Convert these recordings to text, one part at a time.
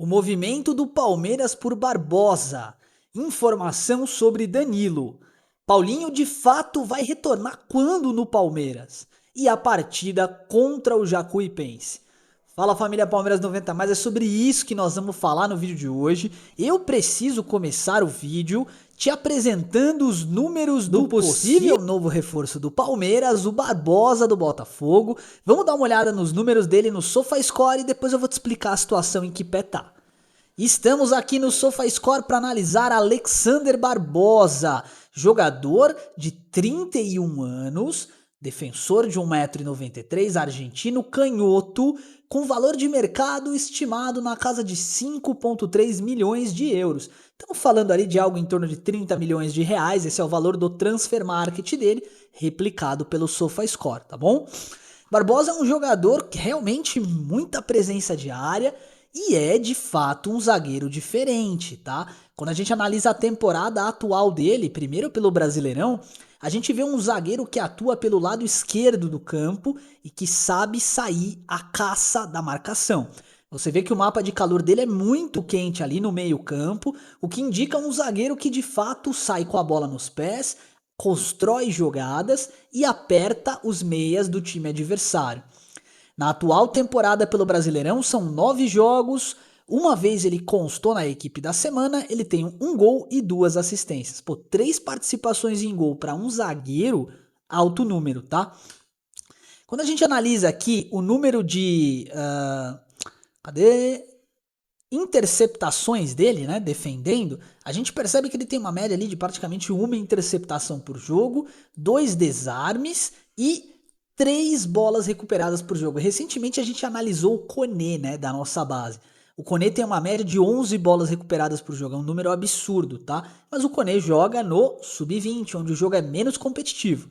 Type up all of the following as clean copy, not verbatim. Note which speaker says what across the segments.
Speaker 1: O movimento do Palmeiras por Barbosa. Informação sobre Danilo. Paulinho de fato vai retornar quando no Palmeiras? E a partida contra o Jacuipense. Fala família Palmeiras 90 mais, é sobre isso que nós vamos falar no vídeo de hoje. Eu preciso começar o vídeo te apresentando os números do possível novo reforço do Palmeiras, o Barbosa do Botafogo. Vamos dar uma olhada nos números dele no SofaScore e depois eu vou te explicar a situação em que pé tá. Estamos aqui no SofaScore para analisar Alexander Barbosa, jogador de 31 anos, defensor de 1,93 m, argentino, canhoto, com valor de mercado estimado na casa de 5,3 milhões de euros. Estamos falando ali de algo em torno de 30 milhões de reais, esse é o valor do transfer market dele, replicado pelo SofaScore, tá bom? Barbosa é um jogador que realmente muita presença de área e é de fato um zagueiro diferente, tá? Quando a gente analisa a temporada atual dele, primeiro pelo Brasileirão, a gente vê um zagueiro que atua pelo lado esquerdo do campo e que sabe sair à caça da marcação. Você vê que o mapa de calor dele é muito quente ali no meio-campo, o que indica um zagueiro que de fato sai com a bola nos pés, constrói jogadas e aperta os meias do time adversário. Na atual temporada pelo Brasileirão são 9 jogos, uma vez ele constou na equipe da semana, ele tem um gol e 2 assistências. Pô, 3 participações em gol para um zagueiro, alto número, tá? Quando a gente analisa aqui o número de interceptações dele, né, defendendo, a gente percebe que ele tem uma média ali de praticamente uma interceptação por jogo, 2 desarmes e 3 bolas recuperadas por jogo. Recentemente a gente analisou o Koné, né, da nossa base. O Koné tem uma média de 11 bolas recuperadas por jogo, é um número absurdo, tá? Mas o Koné joga no sub-20, onde o jogo é menos competitivo.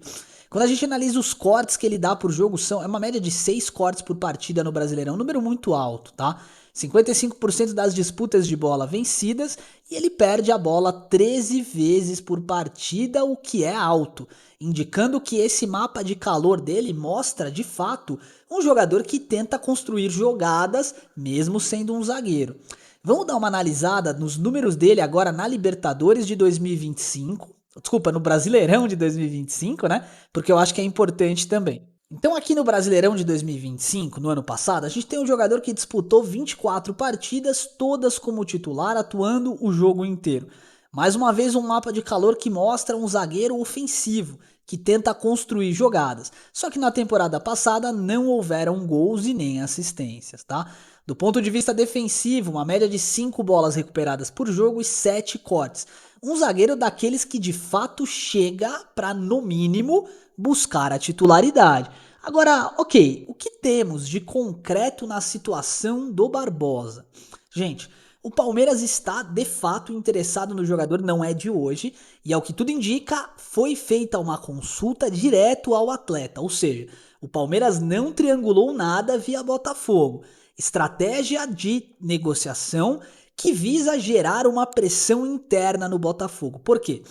Speaker 1: Quando a gente analisa os cortes que ele dá por jogo, é uma média de 6 cortes por partida no Brasileirão, um número muito alto, tá? 55% das disputas de bola vencidas e ele perde a bola 13 vezes por partida, o que é alto, indicando que esse mapa de calor dele mostra, de fato, um jogador que tenta construir jogadas, mesmo sendo um zagueiro. Vamos dar uma analisada nos números dele agora na Libertadores de 2025, desculpa, no Brasileirão de 2025, né? Porque eu acho que é importante também. Então aqui no Brasileirão de 2025, no ano passado, a gente tem um jogador que disputou 24 partidas, todas como titular, atuando o jogo inteiro. Mais uma vez um mapa de calor que mostra um zagueiro ofensivo, que tenta construir jogadas. Só que na temporada passada não houveram gols e nem assistências, tá? Do ponto de vista defensivo, uma média de 5 bolas recuperadas por jogo e 7 cortes. Um zagueiro daqueles que de fato chega para, no mínimo, buscar a titularidade. Agora, ok, o que temos de concreto na situação do Barbosa? Gente, o Palmeiras está de fato interessado no jogador, não é de hoje, e ao que tudo indica, foi feita uma consulta direto ao atleta, ou seja, o Palmeiras não triangulou nada via Botafogo. Estratégia de negociação que visa gerar uma pressão interna no Botafogo. Por quê?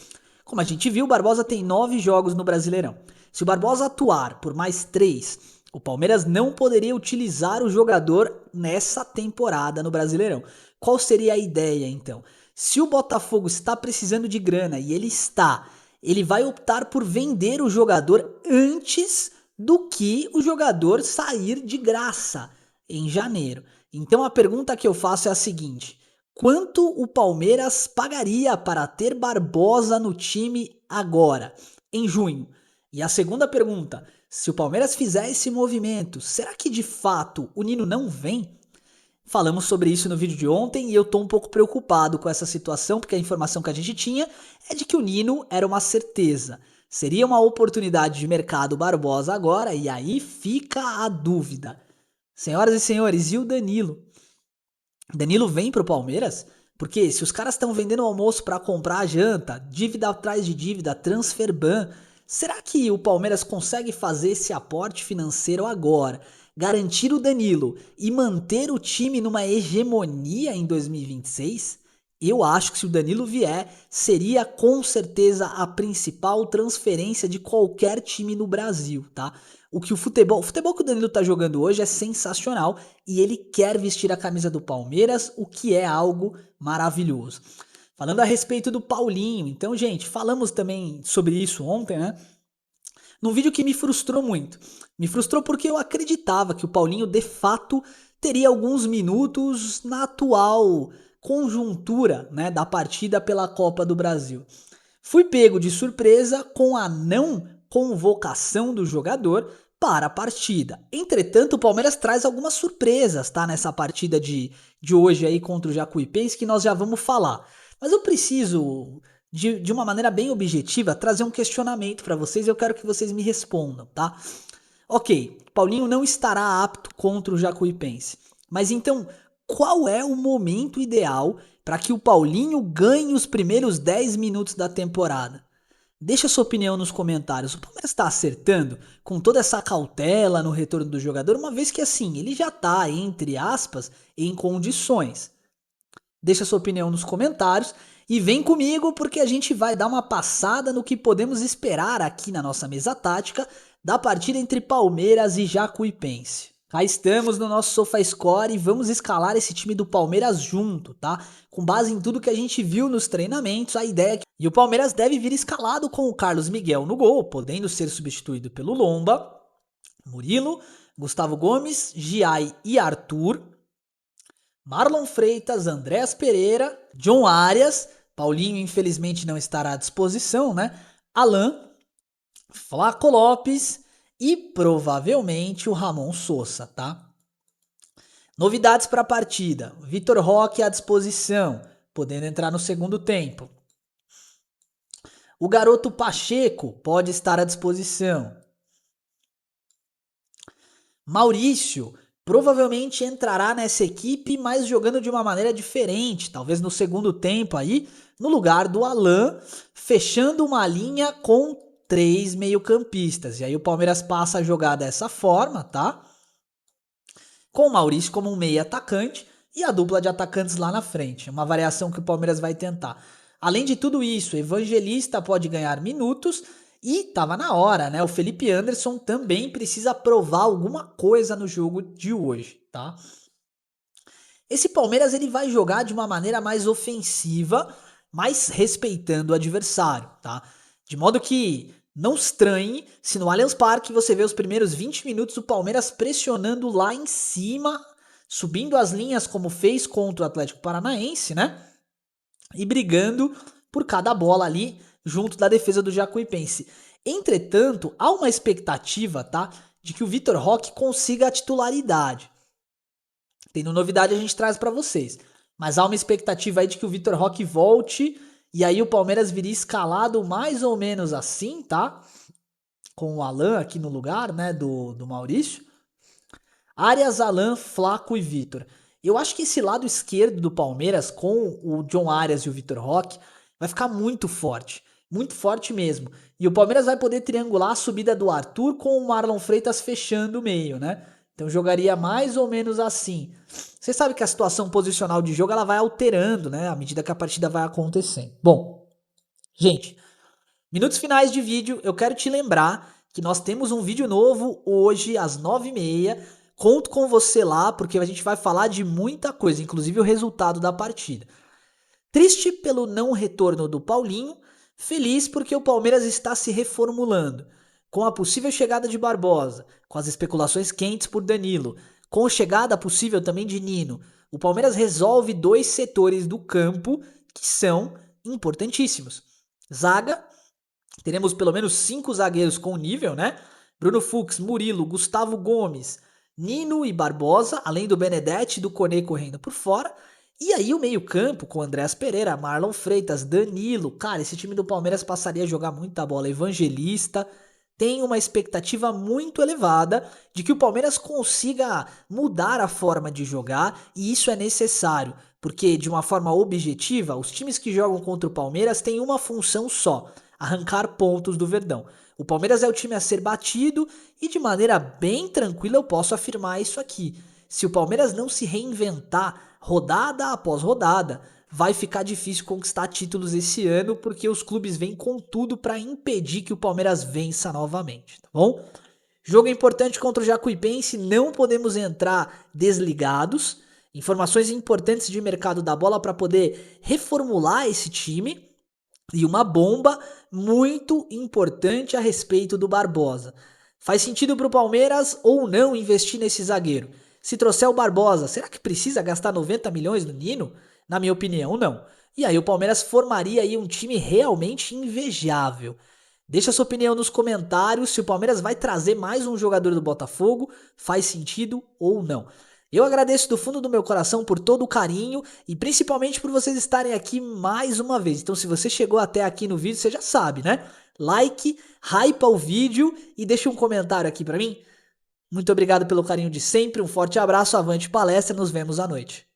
Speaker 1: Como a gente viu, o Barbosa tem 9 jogos no Brasileirão. Se o Barbosa atuar por mais 3, o Palmeiras não poderia utilizar o jogador nessa temporada no Brasileirão. Qual seria a ideia, então? Se o Botafogo está precisando de grana e ele vai optar por vender o jogador antes do que o jogador sair de graça em janeiro. Então a pergunta que eu faço é a seguinte: quanto o Palmeiras pagaria para ter Barbosa no time agora, em junho? E a segunda pergunta, se o Palmeiras fizer esse movimento, será que de fato o Nino não vem? Falamos sobre isso no vídeo de ontem e eu tô um pouco preocupado com essa situação, porque a informação que a gente tinha é de que o Nino era uma certeza. Seria uma oportunidade de mercado Barbosa agora, e aí fica a dúvida. Senhoras e senhores, e o Danilo? Danilo vem pro Palmeiras? Porque se os caras estão vendendo o almoço para comprar a janta, dívida atrás de dívida, transfer ban, será que o Palmeiras consegue fazer esse aporte financeiro agora, garantir o Danilo e manter o time numa hegemonia em 2026? Eu acho que se o Danilo vier, seria com certeza a principal transferência de qualquer time no Brasil, tá? O futebol que o Danilo tá jogando hoje é sensacional e ele quer vestir a camisa do Palmeiras, o que é algo maravilhoso. Falando a respeito do Paulinho, então, gente, falamos também sobre isso ontem, né? Num vídeo que me frustrou muito. Me frustrou porque eu acreditava que o Paulinho de fato teria alguns minutos na atual conjuntura, né, da partida pela Copa do Brasil. Fui pego de surpresa com a não convocação do jogador para a partida. Entretanto, o Palmeiras traz algumas surpresas, tá? Nessa partida de hoje aí contra o Jacuipense, que nós já vamos falar. Mas eu preciso, de uma maneira bem objetiva, trazer um questionamento para vocês e eu quero que vocês me respondam, tá? Ok, Paulinho não estará apto contra o Jacuipense. Mas então, qual é o momento ideal para que o Paulinho ganhe os primeiros 10 minutos da temporada? Deixa sua opinião nos comentários. O Palmeiras está acertando com toda essa cautela no retorno do jogador, uma vez que assim, ele já está, entre aspas, em condições. Deixa sua opinião nos comentários e vem comigo porque a gente vai dar uma passada no que podemos esperar aqui na nossa mesa tática da partida entre Palmeiras e Jacuipense. Cá estamos no nosso SofaScore e vamos escalar esse time do Palmeiras junto, tá? Com base em tudo que a gente viu nos treinamentos, a ideia é que... E o Palmeiras deve vir escalado com o Carlos Miguel no gol, podendo ser substituído pelo Lomba, Murilo, Gustavo Gomes, Giai e Arthur, Marlon Freitas, Andréas Pereira, John Arias, Paulinho infelizmente não estará à disposição, né? Alan, Flaco Lopes e provavelmente o Ramon Sousa, tá? Novidades para a partida. Vitor Roque à disposição, podendo entrar no segundo tempo. O garoto Pacheco pode estar à disposição. Maurício provavelmente entrará nessa equipe, mas jogando de uma maneira diferente, talvez no segundo tempo aí, no lugar do Alan, fechando uma linha com 3 meio-campistas. E aí o Palmeiras passa a jogar dessa forma, tá? Com o Maurício como um meio atacante e a dupla de atacantes lá na frente. Uma variação que o Palmeiras vai tentar. Além de tudo isso, Evangelista pode ganhar minutos e tava na hora, né? O Felipe Anderson também precisa provar alguma coisa no jogo de hoje, tá? Esse Palmeiras ele vai jogar de uma maneira mais ofensiva, mas respeitando o adversário, tá? De modo que não estranhe se no Allianz Parque você vê os primeiros 20 minutos o Palmeiras pressionando lá em cima, subindo as linhas como fez contra o Atlético Paranaense, né? E brigando por cada bola ali junto da defesa do Jacuipense. Entretanto, há uma expectativa, tá, de que o Vitor Roque consiga a titularidade. Tendo novidade a gente traz para vocês. Mas há uma expectativa aí de que o Vitor Roque volte e aí o Palmeiras viria escalado mais ou menos assim, tá? Com o Alan aqui no lugar, né, do Maurício. Arias, Alan, Flaco e Vitor. Eu acho que esse lado esquerdo do Palmeiras, com o John Arias e o Vitor Roque, vai ficar muito forte. Muito forte mesmo. E o Palmeiras vai poder triangular a subida do Arthur com o Marlon Freitas fechando o meio, né? Então jogaria mais ou menos assim. Você sabe que a situação posicional de jogo ela vai alterando, né? À medida que a partida vai acontecendo. Bom, gente, minutos finais de vídeo, eu quero te lembrar que nós temos um vídeo novo hoje às 9h30. Conto com você lá, porque a gente vai falar de muita coisa, inclusive o resultado da partida. Triste pelo não retorno do Paulinho, feliz porque o Palmeiras está se reformulando. Com a possível chegada de Barbosa, com as especulações quentes por Danilo, com a chegada possível também de Nino, o Palmeiras resolve 2 setores do campo que são importantíssimos. Zaga, teremos pelo menos 5 zagueiros com nível, né? Bruno Fux, Murilo, Gustavo Gomes, Nino e Barbosa, além do Benedetti e do Koné correndo por fora. E aí o meio-campo com Andréas Pereira, Marlon Freitas, Danilo. Cara, esse time do Palmeiras passaria a jogar muita bola. Evangelista. Tem uma expectativa muito elevada de que o Palmeiras consiga mudar a forma de jogar e isso é necessário, porque de uma forma objetiva, os times que jogam contra o Palmeiras têm uma função só: arrancar pontos do Verdão. O Palmeiras é o time a ser batido e de maneira bem tranquila eu posso afirmar isso aqui. Se o Palmeiras não se reinventar rodada após rodada, vai ficar difícil conquistar títulos esse ano, porque os clubes vêm com tudo para impedir que o Palmeiras vença novamente, tá bom? Jogo importante contra o Jacuipense, não podemos entrar desligados. Informações importantes de mercado da bola para poder reformular esse time. E uma bomba muito importante a respeito do Barbosa. Faz sentido para o Palmeiras ou não investir nesse zagueiro? Se trouxer o Barbosa, será que precisa gastar 90 milhões no Nino? Na minha opinião, não. E aí o Palmeiras formaria aí um time realmente invejável. Deixa sua opinião nos comentários se o Palmeiras vai trazer mais um jogador do Botafogo, faz sentido ou não. Eu agradeço do fundo do meu coração por todo o carinho e principalmente por vocês estarem aqui mais uma vez. Então, se você chegou até aqui no vídeo, você já sabe, né? Like, hypa o vídeo e deixa um comentário aqui pra mim. Muito obrigado pelo carinho de sempre, um forte abraço, avante palestra, nos vemos à noite.